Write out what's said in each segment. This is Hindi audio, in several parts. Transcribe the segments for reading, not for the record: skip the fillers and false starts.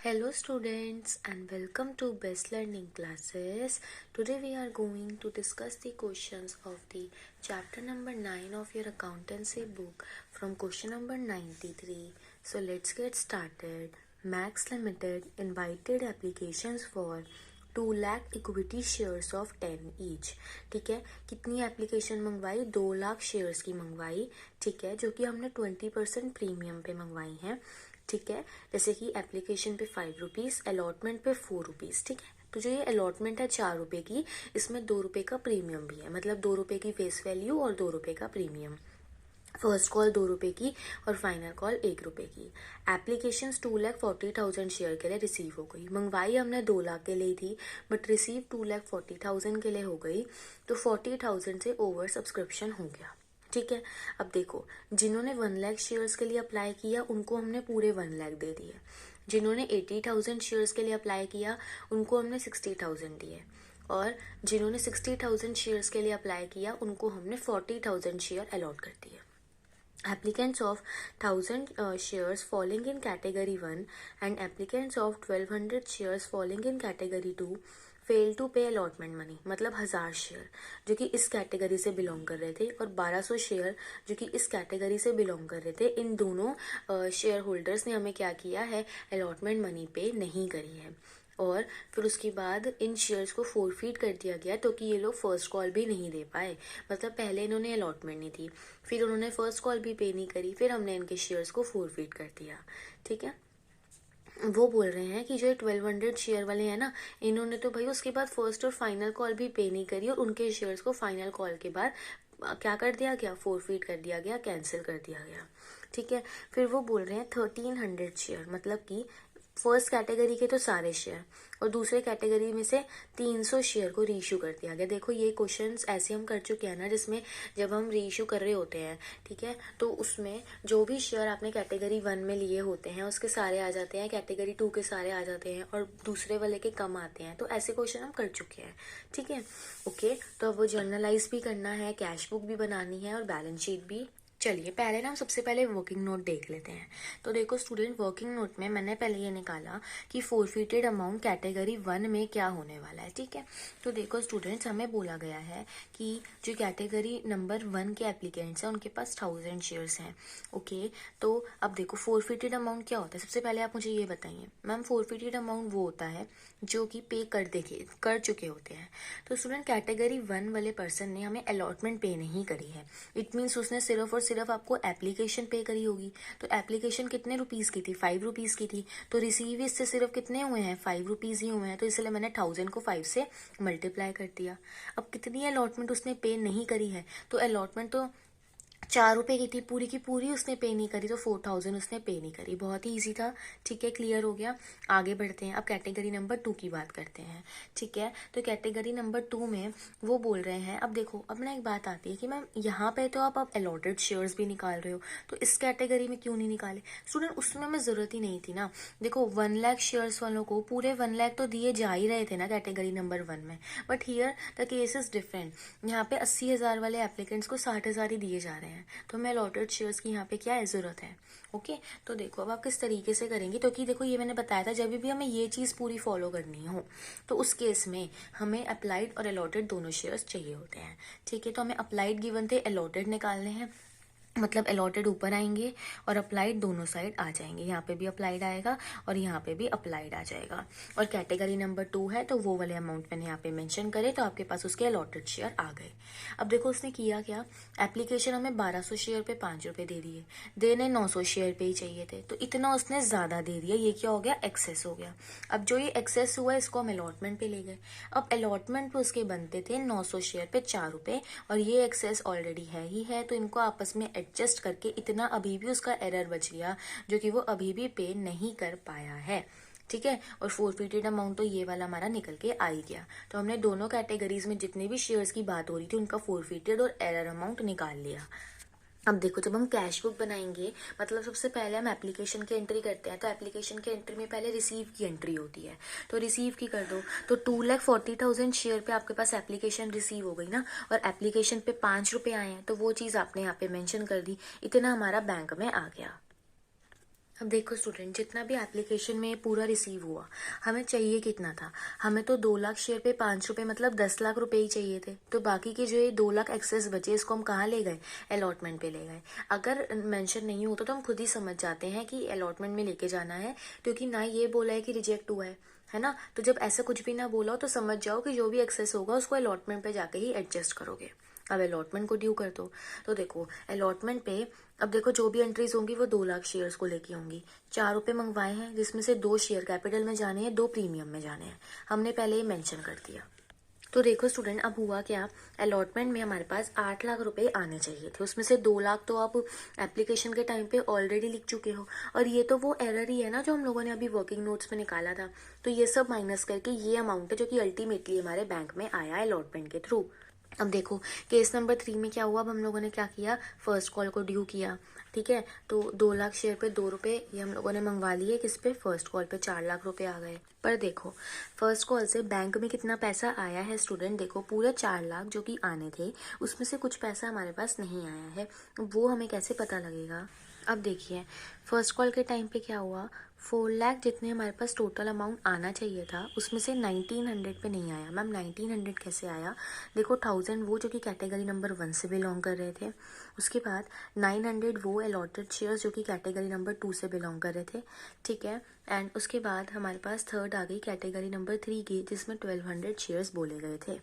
Hello students and welcome to Best Learning Classes. Today we are going to discuss the questions of the chapter number 9 of your accountancy book from question number 93. So let's get started. Max Limited invited applications for 2 lakh equity shares of 10 each. ठीक है, कितनी एप्लीकेशन मंगवाई? 2 लाख शेयर्स की मंगवाई. ठीक है, जो कि हमने 20% प्रीमियम पे मंगवाई हैं. ठीक है, जैसे कि एप्लीकेशन पे 5 रुपीज़, अलॉटमेंट पे 4 रुपीज़. ठीक है, तो जो ये अलॉटमेंट है 4 रुपये की, इसमें 2 रुपये का प्रीमियम भी है, मतलब 2 रुपये की फेस वैल्यू और 2 रुपये का प्रीमियम. फर्स्ट कॉल 2 रुपये की और फाइनल कॉल 1 रुपये की. एप्लीकेशन 2,40,000 शेयर के लिए रिसीव हो गई. मंगवाई हमने 2 लाख के लिए थी, बट रिसीव 2,40,000 के लिए हो गई, तो 40,000 से ओवर सब्सक्रिप्शन हो गया. ठीक है, अब देखो, जिन्होंने 1 लाख शेयर्स के लिए अप्लाई किया उनको हमने पूरे 1 लाख दे दिए. जिन्होंने 80,000 शेयर्स के लिए अप्लाई किया उनको हमने 60,000 दिए. और जिन्होंने 60,000 शेयर्स के लिए अप्लाई किया उनको हमने 40,000 शेयर अलॉट कर दिए. Applicants of 1,000 shares falling in category 1 and applicants of 1,200 shares falling in category 2 fail to pay allotment money. मतलब 1000 शेयर जो कि इस कैटेगरी से बिलोंग कर रहे थे और 1200 शेयर जो कि इस कैटेगरी से बिलोंग कर रहे थे, इन दोनों शेयर होल्डर्स ने हमें क्या किया है? अलॉटमेंट मनी पे नहीं करी है. और फिर उसके बाद इन शेयर्स को फोरफीट कर दिया गया, तो कि ये लोग फर्स्ट कॉल भी नहीं दे पाए. मतलब पहले इन्होंने अलॉटमेंट नहीं थी, फिर उन्होंने फर्स्ट कॉल भी पे नहीं करी, फिर हमने इनके शेयर्स को फोरफीट कर दिया. ठीक है, वो बोल रहे हैं कि जो 1,200 शेयर वाले हैं ना, इन्होंने तो भाई उसके बाद फर्स्ट और फाइनल कॉल भी पे नहीं करी और उनके शेयर्स को फाइनल कॉल के बाद क्या कर दिया गया? फोरफीट कर दिया गया, कैंसिल कर दिया गया. ठीक है, फिर वो बोल रहे हैं 1,300 शेयर, मतलब कि फर्स्ट कैटेगरी के तो सारे शेयर और दूसरे कैटेगरी में से 300 शेयर को रीइशू कर दिया गया. देखो, ये क्वेश्चंस ऐसे हम कर चुके हैं ना, जिसमें जब हम रीइशू कर रहे होते हैं, ठीक है, तो उसमें जो भी शेयर आपने कैटेगरी 1 में लिए होते हैं उसके सारे आ जाते हैं, कैटेगरी 2 के सारे आ जाते हैं और दूसरे वाले के कम आते हैं. तो ऐसे क्वेश्चन हम कर चुके हैं. ठीक है, ओके, तो अब वो जर्नलाइज भी करना है, कैश बुक भी बनानी है और बैलेंस शीट भी. चलिए, पहले ना हम सबसे पहले वर्किंग नोट देख लेते हैं. तो देखो स्टूडेंट, वर्किंग नोट में मैंने पहले ये निकाला कि फोरफिटेड अमाउंट कैटेगरी 1 में क्या होने वाला है. ठीक है, तो देखो स्टूडेंट्स, हमें बोला गया है कि जो कैटेगरी नंबर 1 के एप्लीकेंट्स हैं उनके पास 1,000 शेयर्स हैं. ओके, तो अब देखो फोरफिटेड अमाउंट क्या होता है. सबसे पहले आप मुझे ये बताइए मैम, फोरफिटेड अमाउंट वो होता है जो कि पे कर चुके होते हैं. तो स्टूडेंट, कैटेगरी 1 वाले पर्सन ने हमें अलॉटमेंट पे नहीं करी है. इट मीन्स उसने सिर्फ और सिर्फ आपको एप्लीकेशन पे करी होगी. तो एप्लीकेशन कितने रुपीज़ की थी? 5 रुपीज़ की थी. तो रिसीव इससे सिर्फ कितने हुए हैं? 5 रुपीज़ ही हुए हैं. तो इसलिए मैंने 1,000 को 5 से मल्टीप्लाई कर दिया. अब कितनी अलॉटमेंट उसने पे नहीं करी है? तो अलॉटमेंट तो 4 रुपये की थी, पूरी की पूरी उसने पे नहीं करी, तो 4,000 उसने पे नहीं करी. बहुत ही ईजी था. ठीक है, क्लियर हो गया. आगे बढ़ते हैं, अब कैटेगरी नंबर 2 की बात करते हैं. ठीक है, तो कैटेगरी नंबर 2 में वो बोल रहे हैं, अब देखो, अब ना एक बात आती है कि मैम यहाँ पे तो आप अलॉटेड शेयर्स भी निकाल रहे हो, तो इस कैटेगरी में क्यों नहीं निकाले? स्टूडेंट, उसमें हमें ज़रूरत ही नहीं थी ना. देखो, 1 लाख शेयर्स वालों को पूरे 1 लाख तो दिए जा ही रहे थे ना कैटेगरी नंबर 1 में. But here the case is different. यहाँ पे 80,000 वाले एप्लीकेंट्स को 60,000 ही दिए जा रहे हैं. तो हमें अलॉटेड शेयर्स की यहाँ पे क्या है? जरूरत है. ओके, तो देखो अब आप किस तरीके से करेंगे, तो कि देखो, ये मैंने बताया था, जब भी हमें ये चीज़ पूरी फॉलो करनी हो तो उस केस में हमें अप्लाइड और अलॉटेड दोनों शेयर्स चाहिए होते हैं. ठीक है, तो हमें अप्लाइड गिवन थे, अलॉटेड निकालने हैं. मतलब अलॉटेड ऊपर आएंगे और अप्लाइड दोनों साइड आ जाएंगे. यहाँ पे भी अप्लाइड आएगा और यहाँ पे भी अप्लाइड आ जाएगा. और कैटेगरी नंबर 2 है तो वो वाले अमाउंट मैंने यहाँ पे मेंशन करे, तो आपके पास उसके अलॉटेड शेयर आ गए. अब देखो उसने किया क्या. एप्लीकेशन हमें 1,200 शेयर पे 5 रुपये दे दिए, देने 900 शेयर पे ही चाहिए थे, तो इतना उसने ज़्यादा दे दिया. ये क्या हो गया? एक्सेस हो गया. अब जो ये एक्सेस हुआ इसको हम अलॉटमेंट पे ले गए. अब अलॉटमेंट पे उसके बनते थे 900 शेयर पे 4 रुपये और ये एक्सेस ऑलरेडी है ही है, तो इनको आपस में एडजस्ट करके इतना अभी भी उसका एरर बच गया जो कि वो अभी भी पे नहीं कर पाया है. ठीक है, और फोरफिटेड अमाउंट तो ये वाला हमारा निकल के आ ही गया. तो हमने दोनों कैटेगरीज में जितने भी शेयर्स की बात हो रही थी उनका फोरफिटेड और एरर अमाउंट निकाल लिया. अब देखो, जब हम कैश बुक बनाएंगे, मतलब सबसे पहले हम एप्लीकेशन की एंट्री करते हैं, तो एप्लीकेशन की एंट्री में पहले रिसीव की एंट्री होती है. तो रिसीव की कर दो, तो 2,40,000 शेयर पे आपके पास एप्लीकेशन रिसीव हो गई ना, और एप्लीकेशन पे 5 रुपये आए हैं, तो वो चीज़ आपने यहाँ पे मेंशन कर दी, इतना हमारा बैंक में आ गया. अब देखो स्टूडेंट, जितना भी एप्लीकेशन में पूरा रिसीव हुआ, हमें चाहिए कितना था? हमें तो 2 लाख शेयर पे 5 रुपए मतलब 10 लाख रुपए ही चाहिए थे। तो बाकी के जो ये 2 लाख एक्सेस बचे, इसको हम कहाँ ले गए? अलॉटमेंट पे ले गए। अगर मेंशन नहीं होता तो हम खुद ही समझ जाते हैं कि अलॉटमेंट में लेके जाना है, क्योंकि ना ये बोला है कि रिजेक्ट हुआ है ना। तो जब ऐसा कुछ भी ना बोला हो तो समझ जाओ कि जो भी एक्सेस होगा उसको अलॉटमेंट पे जाके ही एडजस्ट करोगे। अब अलॉटमेंट को ड्यू कर दो। तो देखो अलॉटमेंट पे, अब देखो जो भी एंट्रीज होंगी वो 2 लाख शेयर्स को लेके होंगी। 4 रुपए मंगवाए हैं, जिसमें से 2 शेयर कैपिटल में जाने हैं, 2 प्रीमियम में जाने हैं। हमने पहले ही मेंशन कर दिया। तो देखो स्टूडेंट, अब हुआ क्या? अलॉटमेंट में हमारे पास 8 लाख रुपए आने चाहिए थे, उसमें से 2 लाख तो आप एप्लीकेशन के टाइम पे ऑलरेडी लिख चुके हो, और ये तो वो एरर ही है ना जो हम लोगों ने अभी वर्किंग नोट्स में निकाला था। तो ये सब माइनस करके ये अमाउंट है जो कि अल्टीमेटली हमारे बैंक में आया है अलॉटमेंट के थ्रू। अब देखो केस नंबर 3 में क्या हुआ? अब हम लोगों ने क्या किया? फर्स्ट कॉल को ड्यू किया। ठीक है, तो 2 लाख शेयर पे 2 रुपए ये हम लोगों ने मंगवा लिए। किस पे? फर्स्ट कॉल पे 4 लाख रुपए आ गए। पर देखो फर्स्ट कॉल से बैंक में कितना पैसा आया है स्टूडेंट? देखो पूरे 4 लाख जो कि आने थे, उसमें से कुछ पैसा हमारे पास नहीं आया है। वो हमें कैसे पता लगेगा? अब देखिए फर्स्ट कॉल के टाइम पे क्या हुआ? 4 लाख जितने हमारे पास टोटल अमाउंट आना चाहिए था, उसमें से 1900 पे नहीं आया। मैम 1900 कैसे आया? देखो 1000 वो जो कि कैटेगरी नंबर 1 से बिलोंग कर रहे थे, उसके बाद 900 वो अलॉटेड शेयर्स जो कि कैटेगरी नंबर 2 से बिलोंग कर रहे थे। ठीक है, एंड उसके बाद हमारे पास थर्ड आ गई कैटेगरी नंबर 3 की, जिसमें 1200 शेयर्स बोले गए थे,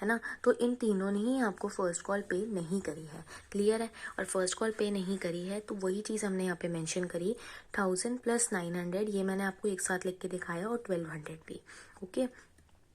है ना। तो इन तीनों ने ही आपको फर्स्ट कॉल पे नहीं करी है। क्लियर है? और फर्स्ट कॉल पे नहीं करी है तो वही चीज़ हमने यहाँ पे मेंशन करी। 1000 प्लस 900 ये मैंने आपको एक साथ लिख के दिखाया, और 1200 भी। ओके,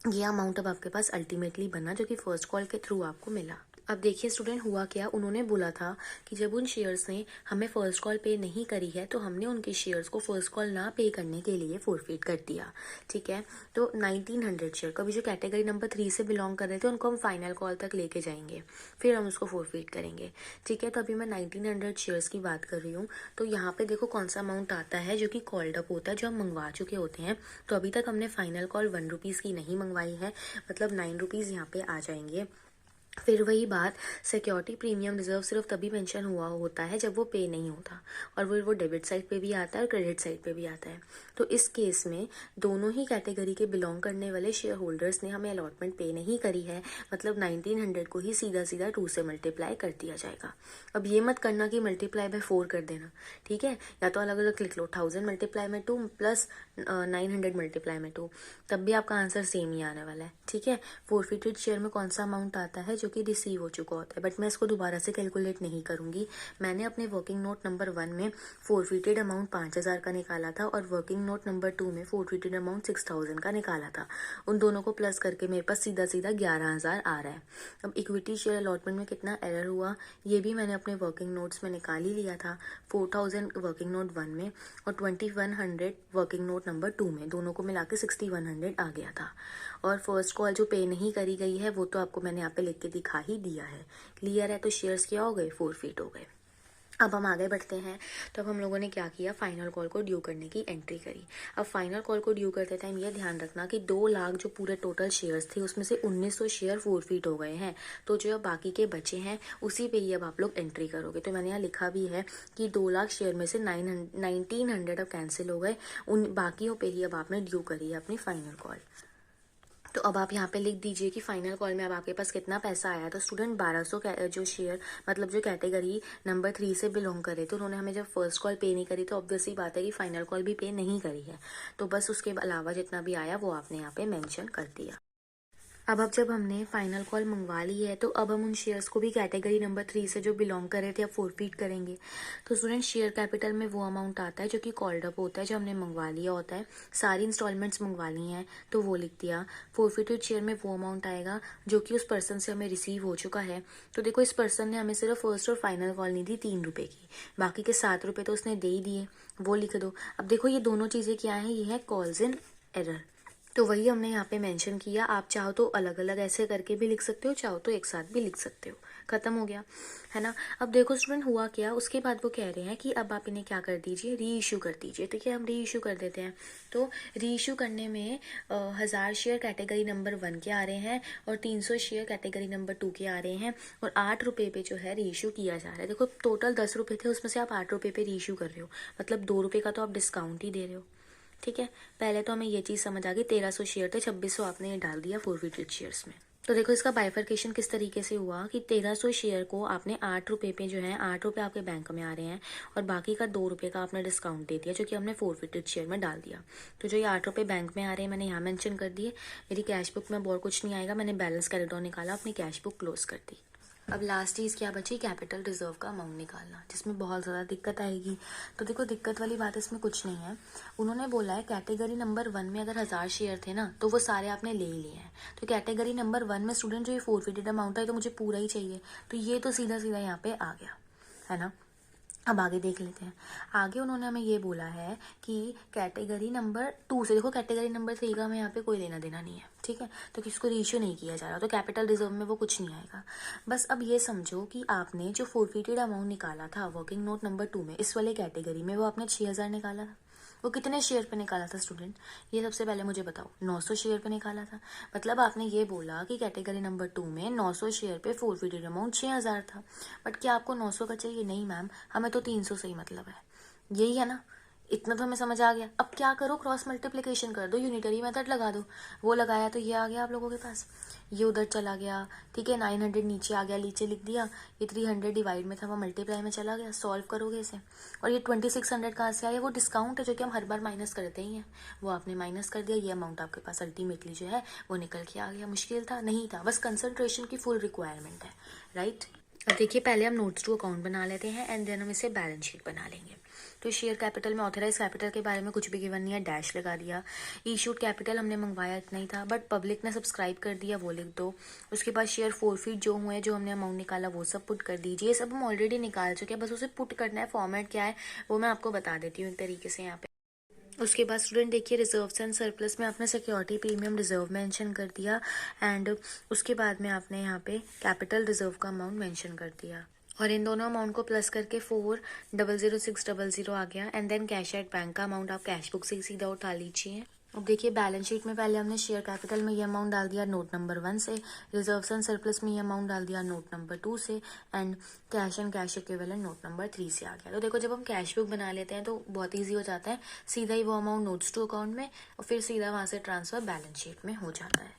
ये अमाउंट अब आपके पास अल्टीमेटली बना जो कि फर्स्ट कॉल के थ्रू आपको मिला। अब देखिए स्टूडेंट, हुआ क्या? उन्होंने बोला था कि जब उन शेयर्स ने हमें फर्स्ट कॉल पे नहीं करी है तो हमने उनके शेयर्स को फर्स्ट कॉल ना पे करने के लिए फोरफिट कर दिया। ठीक है, तो 1900 शेयर कभी जो कैटेगरी नंबर 3 से बिलोंग कर रहे थे उनको हम फाइनल कॉल तक लेके जाएंगे, फिर हम उसको फोरफिट करेंगे। ठीक है, तो अभी मैं 1900 शेयर्स की बात कर रही हूँ। तो यहाँ पे देखो कौन सा अमाउंट आता है जो कि कॉल्ड अप होता है, जो हम मंगवा चुके होते हैं। तो अभी तक हमने फाइनल कॉल 1 रुपीज़ की नहीं मंगवाई है, मतलब 9 रुपीज़ यहाँ पे आ जाएंगे। फिर वही बात, सिक्योरिटी प्रीमियम रिजर्व सिर्फ तभी मेंशन हुआ होता है जब वो पे नहीं होता, और वो डेबिट साइड पे भी आता है और क्रेडिट साइड पे भी आता है। तो इस केस में दोनों ही कैटेगरी के बिलोंग करने वाले शेयर होल्डर्स ने हमें अलॉटमेंट पे नहीं करी है, मतलब 1900 को ही सीधा सीधा 2 से मल्टीप्लाई कर दिया जाएगा। अब ये मत करना कि मल्टीप्लाई बाय 4 कर देना, ठीक है, या तो अलग अलग लिख लो, 1000 मल्टीप्लाई में 2 प्लस 900 मल्टीप्लाई में 2, तब भी आपका आंसर सेम ही आने वाला है। ठीक है, फोरफिटेड शेयर में कौन सा अमाउंट आता है? जो कि रिसीव हो चुका होता है, बट मैं इसको दोबारा से कैलकुलेट नहीं करूंगी। मैंने अपने वर्किंग नोट नंबर 1 में फोरफिटेड अमाउंट 5000 का निकाला था, और वर्किंग नोट नंबर 2 में फोरफिटेड अमाउंट 6000 का निकाला था। उन दोनों को प्लस करके मेरे पास सीधा सीधा 11000 आ रहा है। अब इक्विटी शेयर अलॉटमेंट में कितना एरर हुआ ये भी मैंने अपने वर्किंग नोट्स में निकाल ही लिया था। 4000 वर्किंग नोट 1 में और 2100 वर्किंग नोट नंबर 2 में, दोनों को मिला के 6100 आ गया था। और फर्स्ट कॉल जो पे नहीं करी गई है वो तो आपको मैंने यहाँ पे लिख के दिखा ही दिया है। क्लियर है? तो शेयर्स क्या हो गए? फोरफिट हो गए। अब हम आगे बढ़ते हैं। तो अब हम लोगों ने क्या किया? फाइनल कॉल को ड्यू करने की एंट्री करी। अब फाइनल कॉल को ड्यू करते टाइम ये ध्यान रखना कि 2 लाख जो पूरे टोटल शेयर्स थे उसमें से 1900 शेयर फोरफिट हो गए हैं। तो जो अब बाकी के बचे हैं उसी पे ही अब आप लोग एंट्री करोगे। तो मैंने यहाँ लिखा भी है कि 2 लाख शेयर में से 1900 अब कैंसिल हो गए, उन बाकियों पे ही अब आपने ड्यू करी है अपनी फाइनल कॉल। तो अब आप यहाँ पे लिख दीजिए कि फाइनल कॉल में अब आपके पास कितना पैसा आया। तो स्टूडेंट 1200 जो शेयर, मतलब जो कैटेगरी नंबर 3 से बिलोंग करे तो उन्होंने हमें जब फर्स्ट कॉल पे नहीं करी तो ऑब्वियसली बात है कि फाइनल कॉल भी पे नहीं करी है। तो बस उसके अलावा जितना भी आया वो आपने यहाँ पे मेंशन कर दिया। अब जब हमने फाइनल कॉल मंगवा ली है तो अब हम उन शेयर्स को भी कैटेगरी नंबर 3 से जो बिलोंग कर रहे थे अब फोरफिट करेंगे। तो स्टूडेंट शेयर कैपिटल में वो अमाउंट आता है जो कि कॉल्ड अप होता है, जो हमने मंगवा लिया होता है। सारी इंस्टॉलमेंट्स मंगवा ली हैं तो वो लिख दिया। फोरफिटेड शेयर में वो अमाउंट आएगा जो कि उस पर्सन से हमें रिसीव हो चुका है। तो देखो इस पर्सन ने हमें सिर्फ फर्स्ट और फाइनल कॉल नहीं दी 3 रुपए की, बाकी के 7 रुपए तो उसने दे ही दिए, वो लिख दो। अब देखो ये दोनों चीजें क्या है? ये है कॉल्स इन एरर। तो वही हमने यहाँ पे मेंशन किया। आप चाहो तो अलग अलग ऐसे करके भी लिख सकते हो, चाहो तो एक साथ भी लिख सकते हो। खत्म हो गया, है ना। अब देखो स्टूडेंट हुआ क्या, उसके बाद वो कह रहे हैं कि अब आप इन्हें क्या कर दीजिए, री इशू कर दीजिए। तो क्या हम री इशू कर देते हैं। तो री इशू करने में 1000 शेयर कैटेगरी नंबर 1 के आ रहे हैं और 300 शेयर कैटेगरी नंबर 2 के आ रहे हैं और 8 रुपये पे जो है री इशू किया जा रहा है। देखो टोटल 10 रुपये थे, उसमें से आप 8 रुपये पे री इशू कर रहे हो, मतलब 2 रुपये का तो आप डिस्काउंट ही दे रहे हो। ठीक है, पहले तो हमें ये चीज़ समझ आ गई। 1300 शेयर थे, 2600 आपने ये डाल दिया फॉरफिटेड शेयर्स में। तो देखो इसका बाइफर्केशन किस तरीके से हुआ कि 1300 शेयर को आपने 8 रुपये पे जो है 8 रुपये आपके बैंक में आ रहे हैं और बाकी का 2 रुपये का आपने डिस्काउंट दे दिया जो कि हमने फॉरफिटेड शेयर में डाल दिया। तो जो ये 8 रुपये बैंक में आ रहे हैं मैंने यहाँ मेंशन कर दिए। मेरी कैश बुक में और कुछ नहीं आएगा, मैंने बैलेंस कैरेट निकाला, अपनी कैश बुक क्लोज कर दी। अब लास्ट चीज़ क्या बची, कैपिटल रिजर्व का अमाउंट निकालना, जिसमें बहुत ज़्यादा दिक्कत आएगी। तो देखो दिक्कत वाली बात इसमें कुछ नहीं है। उन्होंने बोला है कैटेगरी नंबर 1 में अगर 1000 शेयर थे ना तो वो सारे आपने ले ही लिए हैं। तो कैटेगरी नंबर 1 में स्टूडेंट जो ये फॉरफिटेड अमाउंट है तो मुझे पूरा ही चाहिए, तो ये तो सीधा सीधा यहाँ पे आ गया, है ना। अब आगे देख लेते हैं। आगे उन्होंने हमें ये बोला है कि कैटेगरी नंबर 2 से, देखो कैटेगरी नंबर 3 का हमें यहाँ पे कोई लेना देना नहीं है, ठीक है, तो किसको रेशियो नहीं किया जा रहा, तो कैपिटल रिजर्व में वो कुछ नहीं आएगा। बस अब ये समझो कि आपने जो फॉरफिटेड अमाउंट निकाला था वर्किंग नोट नंबर 2 में इस वाले कैटेगरी में, वो आपने 6000 निकाला था। वो कितने शेयर पे निकाला था स्टूडेंट, ये सबसे पहले मुझे बताओ। 900 शेयर पे निकाला था। मतलब आपने ये बोला कि कैटेगरी नंबर 2 में 900 शेयर पे फॉरफिटेड अमाउंट 6000 था। बट क्या आपको 900 का चाहिए? नहीं मैम, हमें तो 300 से ही मतलब है। यही है ना, इतना तो हमें समझ आ गया। अब क्या करो, क्रॉस मल्टीप्लिकेशन कर दो, यूनिटरी मेथड लगा दो। वो लगाया तो ये आ गया आप लोगों के पास, ये उधर चला गया, ठीक है। 900 नीचे आ गया, नीचे लिख दिया। ये 300 डिवाइड में था, वो मल्टीप्लाई में चला गया। सॉल्व करोगे इसे। और ये 2600 कहाँ से आया? वो डिस्काउंट है जो कि हम हर बार माइनस करते ही हैं, वो आपने माइनस कर दिया। ये अमाउंट आपके पास अल्टीमेटली जो है वो निकल के आ गया। मुश्किल था? नहीं था, बस कंसंट्रेशन की फुल रिक्वायरमेंट है, राइट। अब देखिए पहले हम नोट्स टू अकाउंट बना लेते हैं एंड देन हम इसे बैलेंस शीट बना लेंगे। तो शेयर कैपिटल में ऑथराइज कैपिटल के बारे में कुछ भी गिवन नहीं है, डैश लगा दिया। इशूड कैपिटल हमने मंगवाया इतना ही था, बट पब्लिक ने सब्सक्राइब कर दिया, वो लिख दो। उसके बाद शेयर फॉरफिट जो हुए, जो हमने अमाउंट निकाला वो सब पुट कर दीजिए। सब हम ऑलरेडी निकाल चुके हैं, बस उसे पुट करना है। फॉर्मेट क्या है वो मैं आपको बता देती हूँ एक तरीके से यहाँ पे। उसके बाद स्टूडेंट देखिए रिजर्व्स एंड सरप्लस में आपने सिक्योरिटी प्रीमियम रिजर्व मेंशन कर दिया एंड उसके बाद में आपने यहाँ पे कैपिटल रिजर्व का अमाउंट मेंशन कर दिया और इन दोनों अमाउंट को प्लस करके 400600 आ गया and then cash at bank का अमाउंट आप कैश बुक से ही सीधा उठा लीजिए। अब देखिए बैलेंस शीट में पहले हमने शेयर कैपिटल में ये अमाउंट डाल दिया नोट नंबर 1 से, रिजर्व्स एंड सरप्लस में ये अमाउंट डाल दिया नोट नंबर 2 से and cash and cash equivalent note number 3 से आ गया। तो देखो जब हम कैश बुक बना लेते हैं तो बहुत ईजी हो जाता है, सीधा ही वो अमाउंट नोट्स टू अकाउंट में और फिर सीधा वहाँ से ट्रांसफर बैलेंस शीट में हो जाता है।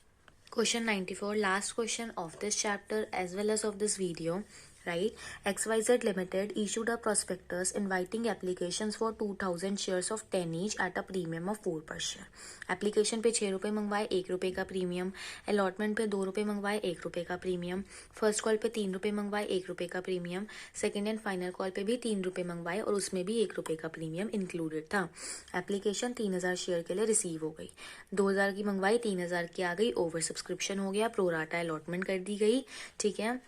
Question 94, last question of this chapter as well as of this video, right? XYZ Limited issued a prospectus inviting applications for 2000 shares of 10 each at a premium of 4 per share. Application पे 6 रुपये मंगवाए, 1 रुपये का प्रीमियम। अलॉटमेंट पे 2 रुपये मंगवाए, 1 रुपये का प्रीमियम। फर्स्ट कॉल पे 3 रुपये मंगवाए, 1 रुपये का premium. Second and final call पे भी 3 रुपये मंगवाए और उसमें भी 1 रुपये का प्रीमियम इंक्लूडेड था। एप्लीकेशन 3000 शेयर के लिए रिसीव हो गई। 2000 की मंगवाई, 3000 की आ गई, ओवर सब्सक्रिप्शन हो गया, प्रोराटा अलॉटमेंट कर दी गई, ठीक है।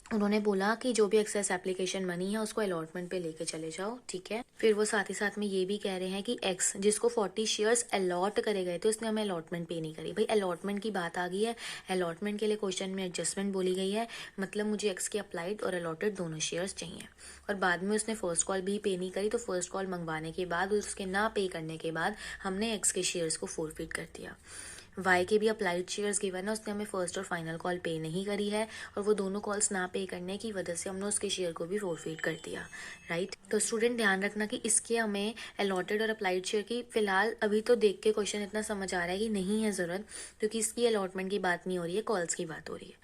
उन्होंने बोला कि जो भी एक्सेस एप्लीकेशन मनी है उसको अलॉटमेंट पे लेके चले जाओ, ठीक है। फिर वो साथ ही साथ में ये भी कह रहे हैं कि एक्स जिसको 40 शेयर्स अलॉट करे गए थे उसने हमें अलॉटमेंट पे नहीं करी। भाई अलॉटमेंट की बात आ गई है, अलॉटमेंट के लिए क्वेश्चन में एडजस्टमेंट बोली गई है, मतलब मुझे एक्स के अप्लाइड और अलॉटेड दोनों शेयर्स चाहिए। और बाद में उसने फर्स्ट कॉल भी पे नहीं करी, तो फर्स्ट कॉल मंगवाने के बाद उसके ना पे करने के बाद हमने एक्स के शेयर्स को फॉरफिट कर दिया। वाई के भी अप्लाइड शेयर्स गिवन है, उसने हमें फर्स्ट और फाइनल कॉल पे नहीं करी है और वो दोनों कॉल्स ना पे करने की वजह से हमने उसके शेयर को भी फॉरफिट कर दिया, राइट। तो स्टूडेंट ध्यान रखना कि इसके हमें अलॉटेड और अप्लाइड शेयर की फिलहाल अभी तो देख के क्वेश्चन इतना समझ आ रहा है कि नहीं है ज़रूरत, क्योंकि इसकी अलॉटमेंट की बात नहीं हो रही है, कॉल्स की बात हो रही है।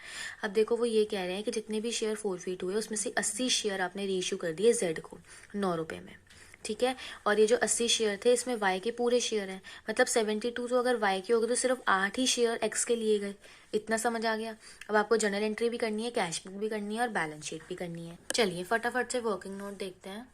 अब देखो वो ये कह रहे हैं कि जितने भी शेयर फॉरफिट हुए उसमें से 80 शेयर आपने रीइश्यू कर दिए जेड को 9 रुपये में, ठीक है। और ये जो 80 शेयर थे इसमें वाई के पूरे शेयर हैं, मतलब 72 तो अगर वाई के हो गए तो सिर्फ 8 ही शेयर एक्स के लिए गए। इतना समझ आ गया। अब आपको जर्नल एंट्री भी करनी है, कैश बुक भी करनी है और बैलेंस शीट भी करनी है। चलिए फटाफट से वर्किंग नोट देखते हैं।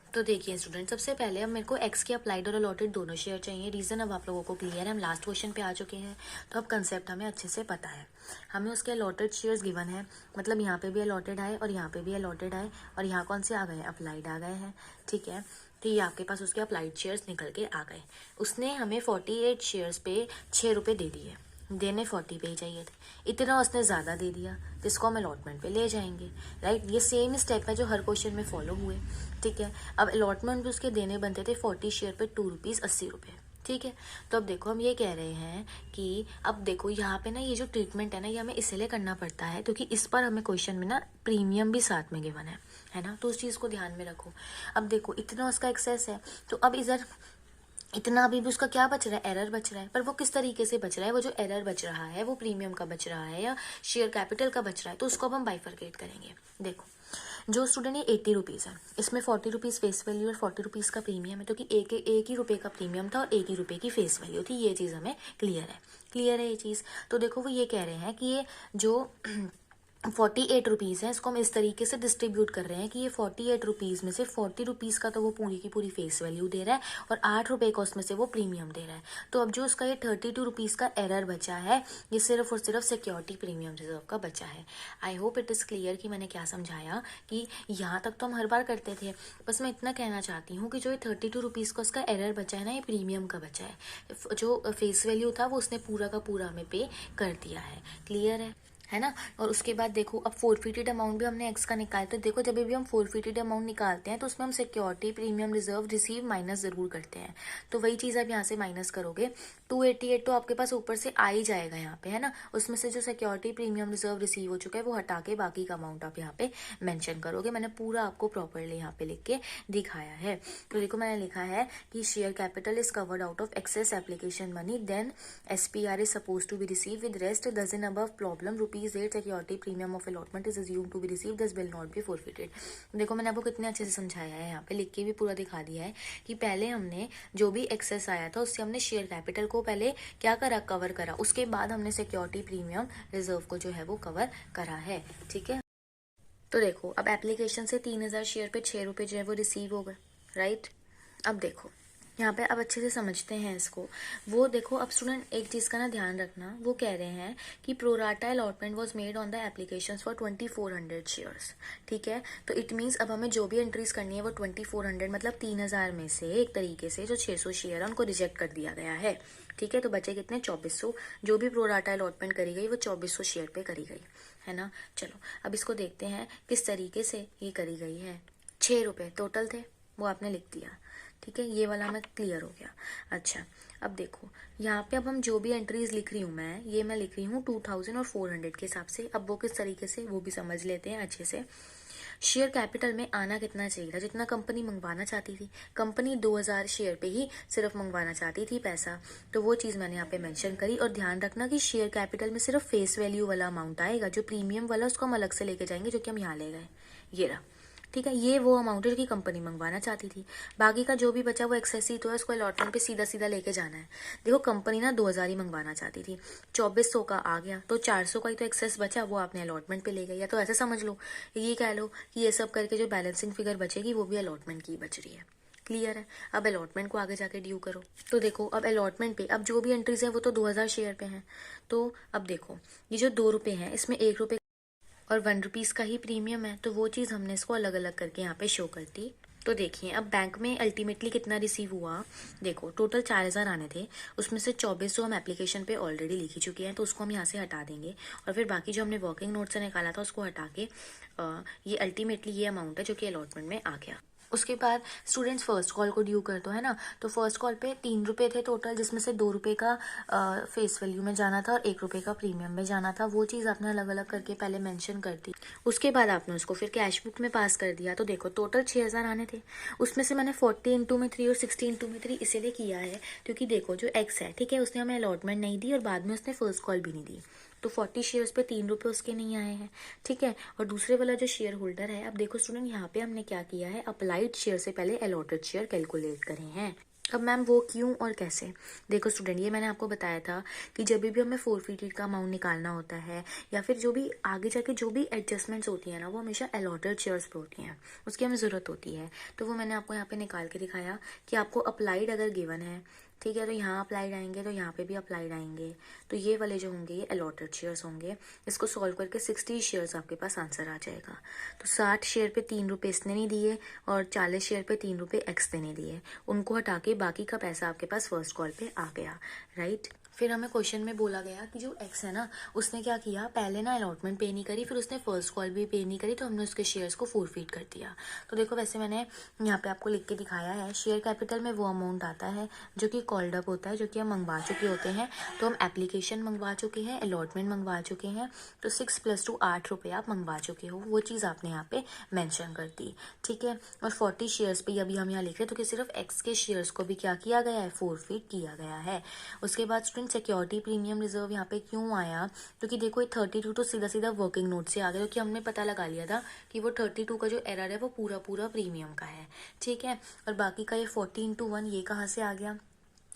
तो देखिए स्टूडेंट, सबसे पहले अब मेरे को एक्स के अप्लाइड और अलॉटेड दोनों शेयर चाहिए। रीज़न अब आप लोगों को क्लियर है, हम लास्ट क्वेश्चन पे आ चुके हैं, तो अब कंसेप्ट हमें अच्छे से पता है। हमें उसके अलॉटेड शेयर्स गिवन है, मतलब यहाँ पे भी अलॉटेड है और यहाँ पे भी अलॉटेड है और यहाँ कौन से आ गए हैं, अप्लाइड आ गए हैं, ठीक है। तो ये आपके पास उसके अप्लाइड शेयर्स निकल के आ गए। उसने हमें 48 शेयर्स पे 6 रुपये दे दिए, देने 40 पे ही चाहिए थे, इतना उसने ज़्यादा दे दिया जिसको हम अलॉटमेंट पे ले जाएंगे, राइट। ये सेम स्टेप है जो हर क्वेश्चन में फॉलो हुए, ठीक है। अब अलॉटमेंट पे उसके देने बनते थे 40 शेयर पे 2 रुपीज़ 80 रुपये, ठीक है। तो अब देखो हम ये कह रहे हैं कि अब देखो यहाँ पे ना ये जो ट्रीटमेंट है ना, ये हमें इसलिए करना पड़ता है क्योंकि इस पर हमें क्वेश्चन में ना प्रीमियम भी साथ में गिवन है ना, तो उस चीज़ को ध्यान में रखो। अब देखो इतना उसका एक्सेस है, तो अब इधर इतना अभी भी उसका क्या बच रहा है, एरर बच रहा है। पर वो किस तरीके से बच रहा है, वो जो एरर बच रहा है वो प्रीमियम का बच रहा है या शेयर कैपिटल का बच रहा है, तो उसको अब हम बाइफरकेट करेंगे। देखो जो स्टूडेंट ये 80 रुपीज़ है, इसमें 40 रुपीज़ फेस वैल्यू और 40 रुपीज़ का प्रीमियम है, तो कि एक ही रुपये का प्रीमियम था और 1 ही रुपये की फेस वैल्यू थी। ये चीज़ हमें क्लियर है ये चीज़। तो देखो वो ये कह रहे हैं कि ये जो 48 रुपीज़ है, इसको हम इस तरीके से डिस्ट्रीब्यूट कर रहे हैं कि ये 48 रुपीज़ में से 40 रुपीज़ का तो वो पूरी की पूरी फेस वैल्यू दे रहा है और 8 रुपये का उसमें से वो प्रीमियम दे रहा है। तो अब जो उसका ये 32 रुपीज़ का एरर बचा है, ये सिर्फ और सिर्फ सिक्योरिटी प्रीमियम रिजर्व का बचा है। I hope it is clear कि मैंने क्या समझाया, कि यहाँ तक तो हम हर बार करते थे, बस मैं इतना कहना चाहती हूँ कि जो ये 32 रुपीज़ का उसका एरर बचा है ना, ये प्रीमियम का बचा है। जो फेस वैल्यू था वो उसने पूरा का पूरा हमें पे कर दिया है। क्लियर है ना। और उसके बाद देखो अब फोरफिटेड अमाउंट भी हमने एक्स का निकाला, तो देखो जब भी हम फोरफिटेड अमाउंट निकालते हैं तो उसमें हम security premium reserve receive minus ज़रूर करते हैं। तो वही चीज़ आप यहाँ से माइनस करोगे, 288 तो आपके पास ऊपर से आ ही जाएगा यहाँ पे, है ना। उसमें से जो सिक्योरिटी प्रीमियम रिजर्व रिसीव हो चुका है वो हटा के बाकी का अमाउंट आप यहाँ पे मेंशन करोगे। मैंने पूरा आपको प्रॉपरली यहाँ पे लिख के दिखाया है। तो देखो मैंने लिखा है कि share capital is covered out of excess application money, then SPR is supposed to be received with rest dozen above problem ₹8 security premium of allotment is assumed to be received, thus will not be forfeited। देखो मैंने आपको कितने अच्छे से समझाया है, यहाँ पे लिख के भी पूरा दिखा दिया है कि पहले हमने जो भी एक्सेस आया था उससे हमने शेयर कैपिटल को पहले क्या करा, कवर करा, उसके बाद हमने सिक्योरिटी प्रीमियम रिजर्व को जो है वो कवर करा है, ठीक है। तो देखो अब एप्लीकेशन से 3000 शेयर पे 6 रुपये जो है वो रिसीव हो गए, राइट। अब देखो यहाँ पे अब अच्छे से समझते हैं इसको। वो देखो अब स्टूडेंट एक चीज़ का ना ध्यान रखना, वो कह रहे हैं कि pro rata allotment was made on the application for 2400 shares, ठीक है। तो इट मीन्स अब हमें जो भी एंट्रीज करनी है वो 2400 मतलब 3000 में से एक तरीके से जो 600 शेयर है उनको रिजेक्ट कर दिया गया है, ठीक है। तो बचे कितने, 2400। जो भी प्रोराटा अलॉटमेंट करी गई वो 2400 शेयर पे करी गई, है ना। चलो अब इसको देखते हैं किस तरीके से ये करी गई है। 6 रुपये टोटल थे, वो आपने लिख दिया, ठीक है। ये वाला मैं क्लियर हो गया। अच्छा अब देखो यहाँ पे अब हम जो भी एंट्रीज लिख रही हूँ मैं लिख रही हूँ 2000 और 400 के हिसाब से। अब वो किस तरीके से वो भी समझ लेते हैं अच्छे से। शेयर कैपिटल में आना कितना चाहिए था, जितना कंपनी मंगवाना चाहती थी। कंपनी 2000 शेयर पे ही सिर्फ मंगवाना चाहती थी पैसा, तो वो चीज़ मैंने यहाँ पे मेंशन करी। और ध्यान रखना कि शेयर कैपिटल में सिर्फ फेस वैल्यू वाला अमाउंट आएगा, जो प्रीमियम वाला उसको हम अलग से लेके जाएंगे, जो कि हम यहाँ ले गए, ये रहा, ठीक है। ये वो अमाउंट है जो कि कंपनी मंगवाना चाहती थी। बाकी का जो भी बचा वो एक्सेस ही तो है, उसको अलॉटमेंट पे सीधा सीधा लेके जाना है। देखो कंपनी ना 2000 ही मंगवाना चाहती थी, 2400 का आ गया, तो 400 का ही तो एक्सेस बचा, वो आपने अलॉटमेंट पे ले गया। या तो ऐसे समझ लो, ये कह लो कि ये सब करके जो बैलेंसिंग फिगर बचेगी वो भी अलॉटमेंट की बच रही है। क्लियर है। अब अलॉटमेंट को आगे जाके ड्यू करो। तो देखो अब अलॉटमेंट पे अब जो भी एंट्रीज है वो तो 2000 शेयर पे हैं। तो अब देखो ये जो 2 रुपये हैं इसमें 1 रुपये और 1 रुपीज़ का ही प्रीमियम है, तो वो चीज़ हमने इसको अलग अलग करके यहाँ पे शो कर दी। तो देखिए अब बैंक में अल्टीमेटली कितना रिसीव हुआ। देखो टोटल 4000 आने थे, उसमें से 2400 हम एप्लीकेशन पे ऑलरेडी लिख ही चुके हैं, तो उसको हम यहाँ से हटा देंगे। और फिर बाकी जो हमने वर्किंग नोट से निकाला था उसको हटा के ये अल्टीमेटली ये अमाउंट है जो कि अलॉटमेंट में आ गया। उसके बाद स्टूडेंट्स फर्स्ट कॉल को ड्यू कर दो, है ना। तो फर्स्ट कॉल पे 3 रुपये थे टोटल, जिसमें से 2 रुपये का फेस वैल्यू में जाना था और 1 रुपये का प्रीमियम में जाना था। वो चीज़ आपने अलग अलग करके पहले मेंशन कर दी। उसके बाद आपने उसको फिर कैश बुक में पास कर दिया। तो देखो टोटल 6000 आने थे, उसमें से मैंने 40 इंटू में 3 और 60 इंटू में 3 इसीलिए किया है क्योंकि देखो जो एक्स है, ठीक है, उसने हमें अलॉटमेंट नहीं दी और बाद में उसने फर्स्ट कॉल भी नहीं दी, तो 40 शेयर्स पे 3 रुपये उसके नहीं आए हैं, ठीक है। और दूसरे वाला जो शेयर होल्डर है, अब देखो स्टूडेंट यहाँ पे हमने क्या किया है, अप्लाइड शेयर से पहले अलॉटेड शेयर कैलकुलेट करे हैं। अब मैम वो क्यों और कैसे, देखो स्टूडेंट ये मैंने आपको बताया था कि जब भी हमें फोरफिटेड का अमाउंट निकालना होता है या फिर जो भी आगे जाके जो भी एडजस्टमेंट्स होती है ना, वो हमेशा अलॉटेड शेयर्स पे होती हैं, उसकी हमें ज़रूरत होती है। तो वो मैंने आपको यहाँ पे निकाल के दिखाया कि आपको अप्लाइड अगर गिवन है ठीक है, तो यहाँ अप्लाइड आएंगे तो यहाँ पे भी अप्लाइड आएंगे। तो ये वाले जो होंगे ये अलॉटेड शेयर्स होंगे। इसको सॉल्व करके 60 शेयर्स आपके पास आंसर आ जाएगा। तो 60 शेयर पे 3 रुपये इसने नहीं दिए और 40 शेयर पे 3 रुपये एक्स ने नहीं दिए, उनको हटा के बाकी का पैसा आपके पास फर्स्ट कॉल पे आ गया, राइट। फिर हमें क्वेश्चन में बोला गया कि जो एक्स है ना, उसने क्या किया, पहले ना अलॉटमेंट पे नहीं करी, फिर उसने फर्स्ट कॉल भी पे नहीं करी, तो हमने उसके शेयर्स को फोरफीट कर दिया। तो देखो वैसे मैंने यहाँ पे आपको लिख के दिखाया है, शेयर कैपिटल में वो अमाउंट आता है जो कि कॉल्ड अप होता है, जो कि हम मंगवा चुके होते हैं। तो हम एप्लीकेशन मंगवा चुके हैं, अलॉटमेंट मंगवा चुके हैं, तो 6 + 2 8 रुपये आप मंगवा चुके हो, वो चीज़ आपने यहाँ पे मेंशन कर दी, ठीक है। और 40 शेयर्स पे अभी हम यहाँ लिख रहे हैं, तो कि सिर्फ एक्स के शेयर्स को भी क्या किया गया है, फोरफीट किया गया है। उसके बाद स्टूडेंट सिक्योरिटी प्रीमियम रिजर्व यहाँ पे क्यों आया, क्योंकि देखो ये 32 तो सीधा सीधा वर्किंग नोट से आ गया, क्योंकि हमने पता लगा लिया था कि वो 32 का जो एरर है वो पूरा पूरा प्रीमियम का है, ठीक है। और बाकी का ये 40 × 1 ये कहाँ से आ गया,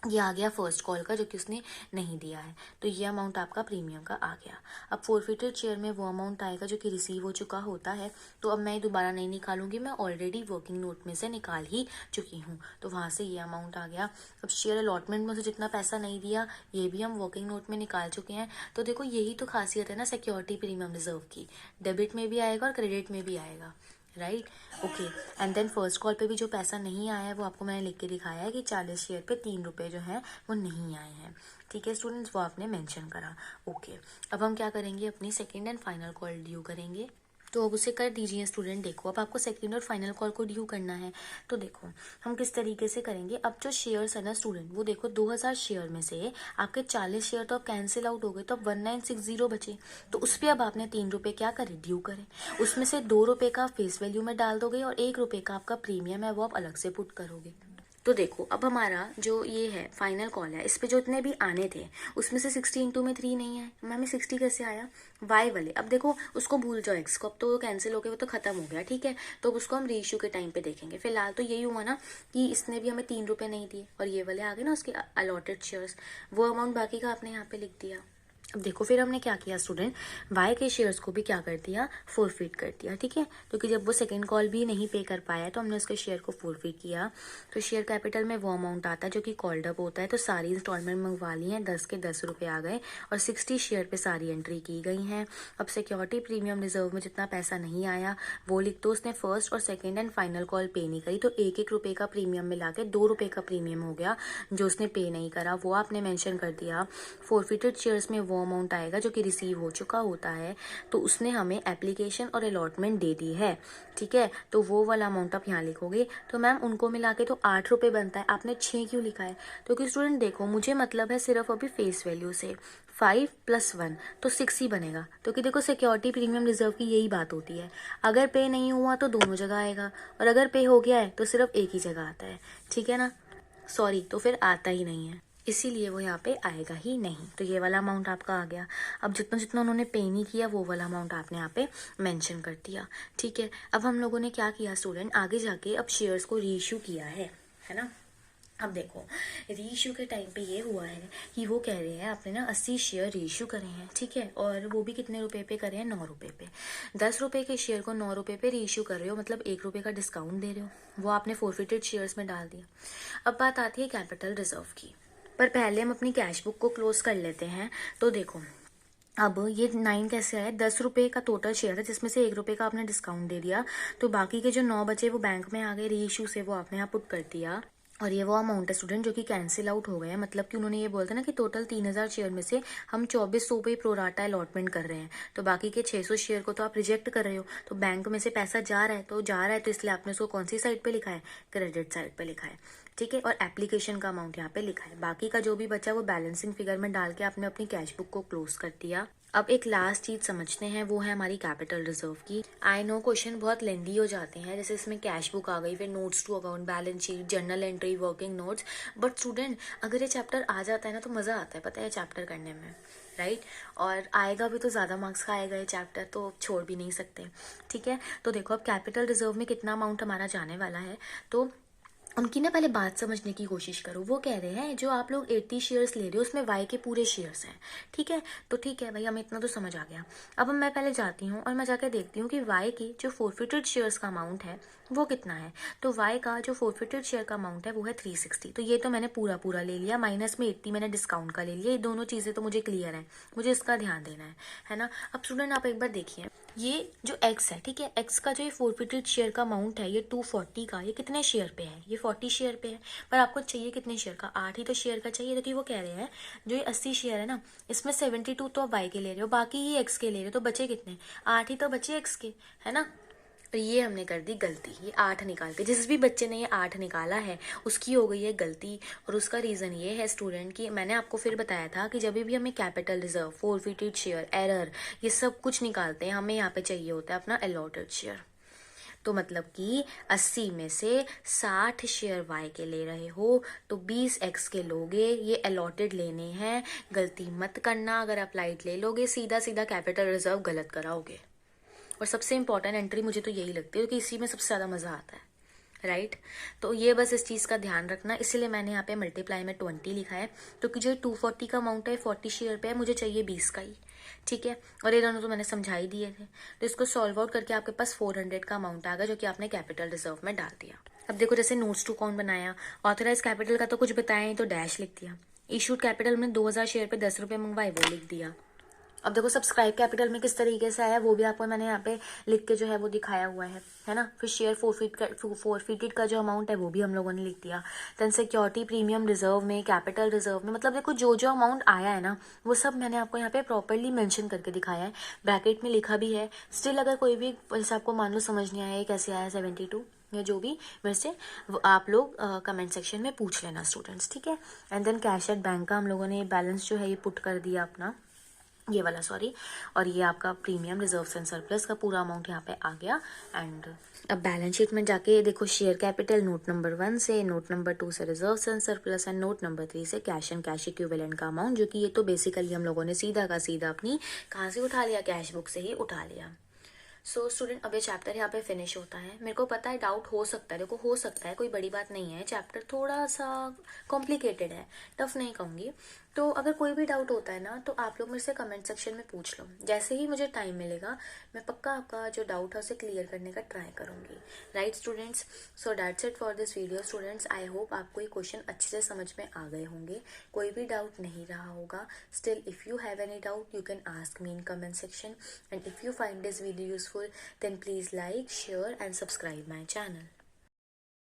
ये आ गया फर्स्ट कॉल का, जो कि उसने नहीं दिया है। तो ये अमाउंट आपका प्रीमियम का आ गया। अब फोरफिटेड शेयर में वो अमाउंट आएगा जो कि रिसीव हो चुका होता है। तो अब मैं दोबारा नहीं निकालूंगी, मैं ऑलरेडी वर्किंग नोट में से निकाल ही चुकी हूँ, तो वहाँ से ये अमाउंट आ गया। अब शेयर अलॉटमेंट में से जितना पैसा नहीं दिया ये भी हम वर्किंग नोट में निकाल चुके हैं। तो देखो यही तो खासियत है ना सिक्योरिटी प्रीमियम रिजर्व की, डेबिट में भी आएगा और क्रेडिट में भी आएगा, right, okay. And then first call पे भी जो पैसा नहीं आया है वो आपको मैंने लिख के दिखाया है कि 40 शेयर पे 3 रुपये जो है वो नहीं आए हैं, ठीक है स्टूडेंट्स, वो आपने मेंशन करा, ओके। अब हम क्या करेंगे, अपनी second and final call due करेंगे। तो अब उसे कर दीजिए स्टूडेंट। देखो अब आपको सेकंड और फाइनल कॉल को ड्यू करना है, तो देखो हम किस तरीके से करेंगे। अब जो शेयर्स है ना स्टूडेंट, वो देखो 2000 शेयर में से आपके 40 शेयर तो अब कैंसिल आउट हो गए, तो अब 1960 बचे। तो उस पर अब आपने 3 रुपये क्या करे, ड्यू करे। उसमें से 2 रुपये का फेस वैल्यू में डाल दोगे और 1 रुपये का आपका प्रीमियम है वो आप अलग से पुट करोगे। तो देखो अब हमारा जो ये है फाइनल कॉल है, इस पे जो इतने भी आने थे उसमें से 60 × में 3 नहीं है, मैम 60 कैसे आया, वाई वाले। अब देखो उसको भूल जाओ एक्स को, अब तो वो कैंसिल हो गया, वो तो खत्म हो गया, ठीक है। तो अब उसको हम रीइश्यू के टाइम पे देखेंगे। फिलहाल तो यही हुआ ना कि इसने भी हमें 3 रुपये नहीं दिए और ये वाले आ गए ना उसके अलॉटेड शेयर्स, वो अमाउंट बाकी का आपने यहाँ पे लिख दिया। अब देखो फिर हमने क्या किया स्टूडेंट, वाई के शेयर्स को भी क्या कर दिया, फोरफीट कर दिया, ठीक है। क्योंकि जब वो सेकंड कॉल भी नहीं पे कर पाया तो हमने उसके शेयर को फोरफीट किया। तो शेयर कैपिटल में वो अमाउंट आता है जो कि कॉल्ड अप होता है। तो सारी इंस्टॉलमेंट मंगवा ली हैं, 10 के 10 रुपये आ गए और 60 शेयर पे सारी एंट्री की गई हैं। अब सिक्योरिटी प्रीमियम रिजर्व में जितना पैसा नहीं आया वो लिख दो। उसने फर्स्ट और सेकेंड एंड फाइनल कॉल पे नहीं करी, तो 1-1 रुपये का प्रीमियम मिला के 2 रुपये का प्रीमियम हो गया जो उसने पे नहीं करा, वो आपने मेंशन कर दिया। फोरफिटेड शेयर्स में वो अमाउंट आएगा जो कि रिसीव हो चुका होता है, तो उसने हमें एप्लीकेशन और अलॉटमेंट दे दी है, ठीक है। तो वो वाला अमाउंट आप यहाँ लिखोगे। तो मैम उनको मिला के तो 8 रुपये बनता है, आपने 6 क्यों लिखा है, क्योंकि स्टूडेंट देखो मुझे मतलब है सिर्फ अभी फेस वैल्यू से 5 + 1 तो 6 ही बनेगा। क्योंकि देखो सिक्योरिटी प्रीमियम रिजर्व की यही बात होती है, अगर पे नहीं हुआ तो दोनों जगह आएगा और अगर पे हो गया है तो सिर्फ एक ही जगह आता है, ठीक है ना, सॉरी तो फिर आता ही नहीं है, इसीलिए वो यहाँ पे आएगा ही नहीं। तो ये वाला अमाउंट आपका आ गया। अब जितना जितना उन्होंने पे नहीं किया वो वाला अमाउंट आपने यहाँ पे मेंशन कर दिया, ठीक है। अब हम लोगों ने क्या किया स्टूडेंट, आगे जाके अब शेयर्स को रीइश्यू किया है ना। अब देखो रीइश्यू के टाइम पे ये हुआ है कि वो कह रहे हैं आपने ना 80 शेयर रीइश्यू करे हैं, ठीक है, और वो भी कितने रुपए पे करे हैं, 9 रुपये पे। 10 रुपये के शेयर को 9 रुपये पे रीइश्यू कर रहे हो, मतलब 1 रुपये का डिस्काउंट दे रहे हो, वो आपने फोरफिटेड शेयर्स में डाल दिया। अब बात आती है कैपिटल रिजर्व की, पर पहले हम अपनी कैश बुक को क्लोज कर लेते हैं। तो देखो अब ये 9 कैसे आया, 10 रुपये का टोटल शेयर है जिसमें से 1 रुपये का आपने डिस्काउंट दे दिया, तो बाकी के जो 9 बचे वो बैंक में आ गए रीइश्यू से, वो आपने यहाँ पुट कर दिया। और ये वो अमाउंट है स्टूडेंट जो कि कैंसिल आउट हो गए हैं, मतलब कि उन्होंने ये बोलते ना कि टोटल 3000 शेयर में से हम 2400 पे प्रोराटा अलॉटमेंट कर रहे हैं, तो बाकी के 600 शेयर को तो आप रिजेक्ट कर रहे हो, तो बैंक में से पैसा जा रहा है तो इसलिए आपने उसको कौन सी साइड पे लिखा है, क्रेडिट साइड पे लिखा है, ठीक है। और एप्लीकेशन का अमाउंट यहाँ पे लिखा है, बाकी का जो भी बचा वो बैलेंसिंग फिगर में डाल के आपने अपनी कैश बुक को क्लोज कर दिया। अब एक लास्ट चीज समझते हैं, वो है हमारी कैपिटल रिजर्व की। आई नो क्वेश्चन बहुत लेंदी हो जाते हैं, जैसे इसमें कैश बुक आ गई, फिर notes to account, balance sheet, journal entry, working notes, but student अगर ये चैप्टर आ जाता है ना तो मजा आता है, पता है चैप्टर करने में, राइट। और आएगा भी तो ज़्यादा मार्क्स का आएगा ये चैप्टर, तो छोड़ भी नहीं सकते, ठीक है। तो देखो अब कैपिटल रिजर्व में कितना अमाउंट हमारा जाने वाला है, तो उनकी ना पहले बात समझने की कोशिश करो। वो कह रहे हैं जो आप लोग 80 शेयर्स ले रहे हो उसमें वाई के पूरे शेयर्स हैं, ठीक है। तो ठीक है भाई, हमें इतना तो समझ आ गया। अब मैं पहले जाती हूँ और मैं जाकर देखती हूँ कि वाई की जो फोरफिटेड शेयर्स का अमाउंट है वो कितना है। तो वाई का जो फोरफिटेड शेयर का अमाउंट है वो है 360। तो ये तो मैंने पूरा पूरा ले लिया, माइनस में 80 मैंने डिस्काउंट का ले लिया। ये दोनों चीज़ें तो मुझे क्लियर है, मुझे इसका ध्यान देना है ना। अब स्टूडेंट आप एक बार देखिए, ये जो एक्स है, ठीक है, एक्स का जो ये फोरफिटेड शेयर का अमाउंट है ये 240 का, ये कितने शेयर पे है, ये 40 शेयर पे है। पर आपको चाहिए कितने शेयर का, 8 ही तो शेयर का चाहिए। क्योंकि वो कह रहे हैं जो ये 80 शेयर है ना, इसमें 72 तो आप वाई के ले रहे हो, बाकी ये एक्स के ले रहे हो, तो बचे कितने, 8 ही तो बचे एक्स के, है ना। तो ये हमने कर दी गलती, ये 8 निकाल के, जिस भी बच्चे ने ये 8 निकाला है उसकी हो गई है गलती। और उसका रीज़न ये है स्टूडेंट कि मैंने आपको फिर बताया था कि जब भी हमें capital reserve, forfeited share, error, ये सब कुछ निकालते हैं, हमें यहाँ पे चाहिए होता है अपना अलॉटेड शेयर। तो मतलब कि 80 में से 60 शेयर वाई के ले रहे हो तो 20 एक्स के लोगे, ये अलॉटेड लेने हैं। गलती मत करना, अगर आप लाइट ले लोगे सीधा सीधा कैपिटल रिजर्व गलत कराओगे। और सबसे इंपॉर्टेंट एंट्री मुझे तो यही लगती है कि इसी में सबसे ज़्यादा मज़ा आता है, राइट। तो ये बस इस चीज़ का ध्यान रखना, इसीलिए मैंने यहाँ पे मल्टीप्लाई में 20 लिखा है। तो कि जो 240 का अमाउंट है 40 शेयर पे है, मुझे चाहिए 20 का ही, ठीक है। और ये दोनों तो मैंने समझा ही दिए थे। तो इसको सॉल्व आउट करके आपके पास 400 का अमाउंट आ गया, जो कि आपने कैपिटल रिजर्व में डाल दिया। अब देखो, जैसे नोट्स टू अकाउंट बनाया, ऑथराइज कैपिटल का तो कुछ बताया ही, तो डैश लिख दिया। इशूड कैपिटल में 2000 शेयर पे 10 रुपये मंगवाए, वो लिख दिया। अब देखो सब्सक्राइब कैपिटल में किस तरीके से आया वो भी आपको मैंने यहाँ पे लिख के जो है वो दिखाया हुआ है ना। फिर शेयर फोरफिटेड का जो अमाउंट है वो भी हम लोगों ने लिख दिया। देन सिक्योरिटी प्रीमियम रिजर्व में, कैपिटल रिजर्व में, मतलब देखो जो जो अमाउंट आया है ना वो सब मैंने आपको यहाँ पे प्रॉपरली मेंशन करके दिखाया है, ब्रैकेट में लिखा भी है। स्टिल अगर कोई भी जैसे आपको मान लो समझ नहीं आया कैसे आया 72 या जो भी, मेरे से आप लोग कमेंट सेक्शन में पूछ लेना स्टूडेंट्स, ठीक है। And then cash at bank का हम लोगों ने बैलेंस जो है ये पुट कर दिया अपना, ये वाला सॉरी। और ये आपका प्रीमियम रिजर्व्स एंड सरप्लस का पूरा अमाउंट यहाँ पे आ गया। एंड अब बैलेंस शीट में जाके देखो, शेयर कैपिटल नोट नंबर 1 से, नोट नंबर 2 से reserves and surplus, and note number 3 से कैश एंड कैश इक्विवेलेंट का अमाउंट, जो कि ये तो बेसिकली हम लोगों ने सीधा का सीधा अपनी कहाँ से उठा लिया, कैश बुक से ही उठा लिया। सो स्टूडेंट अब ये चैप्टर यहाँ पे फिनिश होता है। मेरे को पता है डाउट हो सकता है, देखो हो सकता है, कोई बड़ी बात नहीं है, चैप्टर थोड़ा सा कॉम्प्लिकेटेड है, टफ नहीं कहूँगी। तो अगर कोई भी डाउट होता है ना तो आप लोग मेरे से कमेंट सेक्शन में पूछ लो, जैसे ही मुझे टाइम मिलेगा मैं पक्का आपका जो डाउट है उसे क्लियर करने का ट्राई करूँगी, right students. So that's it for this video students. I hope आपको ये क्वेश्चन अच्छे से समझ में आ गए होंगे, कोई भी डाउट नहीं रहा होगा। Still if you have any doubt you can ask me in comment section, and if you find this video useful then please like, share and subscribe my channel.